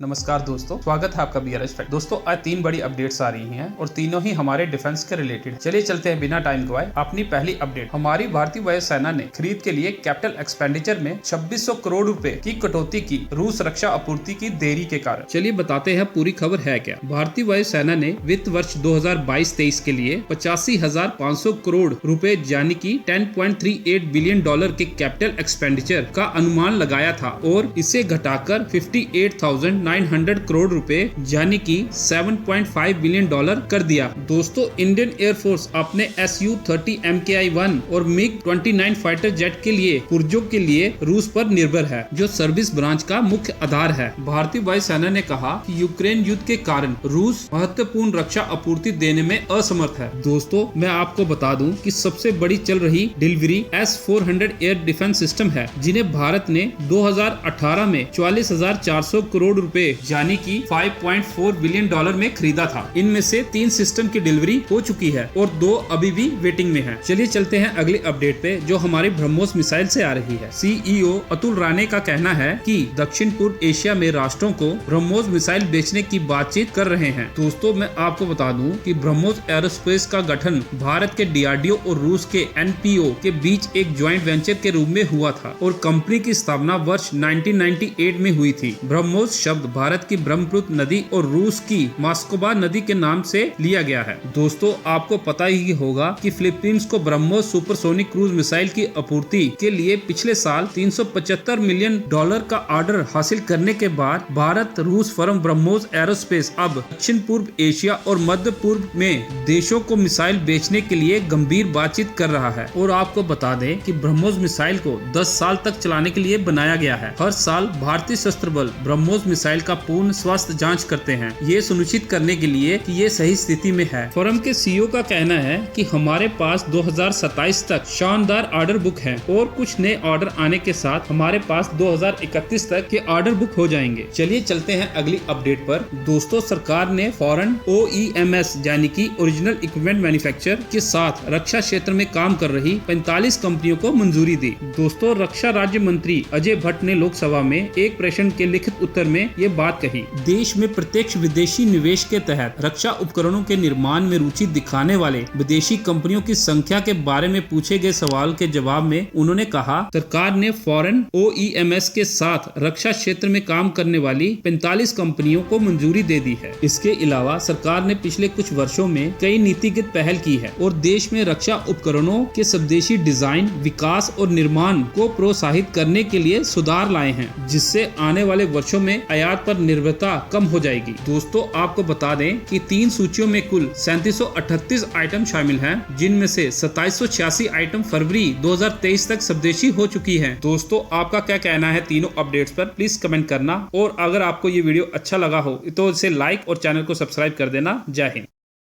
नमस्कार दोस्तों, स्वागत है आपका बीआरएस फैक्ट। दोस्तों आज 3 बड़ी अपडेट्स आ रही हैं और तीनों ही हमारे डिफेंस के रिलेटेड। चलिए चलते हैं बिना टाइम गवाए। अपनी पहली अपडेट, हमारी भारतीय वायुसेना ने खरीद के लिए कैपिटल एक्सपेंडिचर में 2600 करोड़ रुपए की कटौती की, रूस रक्षा आपूर्ति की देरी के कारण। चलिए बताते हैं पूरी खबर है क्या। भारतीय वायुसेना ने वित्त वर्ष 2022-23 के लिए 85,500 करोड़ रुपए यानी कि $10.38 बिलियन के कैपिटल एक्सपेंडिचर का अनुमान लगाया था और इसे घटाकर 58,900 करोड़ रुपए यानी कि $7.5 बिलियन कर दिया। दोस्तों इंडियन एयरफोर्स अपने Su-30 MKI-1 और MiG-29 फाइटर जेट के लिए पुर्जों के लिए रूस पर निर्भर है, जो सर्विस ब्रांच का मुख्य आधार है। भारतीय वायुसेना ने कहा कि यूक्रेन युद्ध के कारण रूस महत्वपूर्ण रक्षा आपूर्ति देने में असमर्थ है। दोस्तों मैं आपको बता दूं कि सबसे बड़ी चल रही delivery S-400 air defence system है, जिन्हें भारत ने 2018 में 44,400 करोड़ रुपए यानी कि $5.4 बिलियन में खरीदा था। इनमें से 3 सिस्टम की डिलीवरी हो चुकी है और 2 अभी भी वेटिंग में है। चलिए चलते हैं अगली अपडेट पे, जो हमारी ब्रह्मोस मिसाइल से आ रही है। CEO अतुल राणे का कहना है कि दक्षिण पूर्व एशिया में राष्ट्रों को ब्रह्मोस मिसाइल बेचने की बातचीत कर रहे हैं। दोस्तों मैं आपको बता दूं कि ब्रह्मोस एरोस्पेस का गठन भारत के DRDO और रूस के NPO के बीच एक ज्वाइंट वेंचर के रूप में हुआ था और कंपनी की स्थापना वर्ष 1998 में हुई थी। ब्रह्मोस शब्द भारत की ब्रह्मपुत्र नदी और रूस की मास्कोबा नदी के नाम से लिया गया है। दोस्तों आपको पता ही होगा कि फिलीपींस को ब्रह्मोस सुपरसोनिक क्रूज मिसाइल की आपूर्ति के लिए पिछले साल $375 मिलियन का ऑर्डर हासिल करने के बाद भारत रूस फर्म ब्रह्मोस एरोस्पेस अब दक्षिण पूर्व एशिया और मध्य पूर्व में देशों को मिसाइल बेचने के लिए गंभीर बातचीत कर रहा है। और आपको बता दें कि ब्रह्मोस मिसाइल को 10 साल तक चलाने के लिए बनाया गया है। हर साल भारतीय सशस्त्र बल ब्रह्मोस मिसाइल का पूर्ण स्वास्थ्य जांच करते हैं, ये सुनिश्चित करने के लिए कि ये सही स्थिति में है। फर्म के CEO का कहना है कि हमारे पास 2027 तक शानदार ऑर्डर बुक है और कुछ नए ऑर्डर आने के साथ हमारे पास 2031 तक के ऑर्डर बुक हो जाएंगे। चलिए चलते हैं अगली अपडेट पर। दोस्तों सरकार ने फॉरेन OEMs यानी कि ओरिजिनल इक्विपमेंट मैन्युफैक्चरर के साथ रक्षा क्षेत्र में काम कर रही 45 कंपनियों को मंजूरी दी। दोस्तों रक्षा राज्य मंत्री अजय भट्ट ने लोकसभा में एक प्रश्न के लिखित उत्तर में ये बात कही। देश में प्रत्यक्ष विदेशी निवेश के तहत रक्षा उपकरणों के निर्माण में रुचि दिखाने वाले विदेशी कंपनियों की संख्या के बारे में पूछे गए सवाल के जवाब में उन्होंने कहा, सरकार ने फॉरेन OEMs के साथ रक्षा क्षेत्र में काम करने वाली 45 कंपनियों को मंजूरी दे दी है। इसके अलावा सरकार ने पिछले कुछ वर्षों में कई नीतिगत पहल की है और देश में रक्षा उपकरणों के स्वदेशी डिजाइन, विकास और निर्माण को प्रोत्साहित करने के लिए सुधार लाए हैं, जिससे आने वाले वर्षों में आयात पर निर्भरता कम हो जाएगी। दोस्तों आपको बता दें कि 3 सूचियों में कुल 3738 आइटम शामिल हैं, जिनमें से 2786 आइटम फरवरी 2023 तक स्वदेशी हो चुकी हैं। दोस्तों आपका क्या कहना है तीनों अपडेट्स पर, प्लीज कमेंट करना। और अगर आपको ये वीडियो अच्छा लगा हो तो इसे लाइक और चैनल को सब्सक्राइब कर देना। जय हिंद।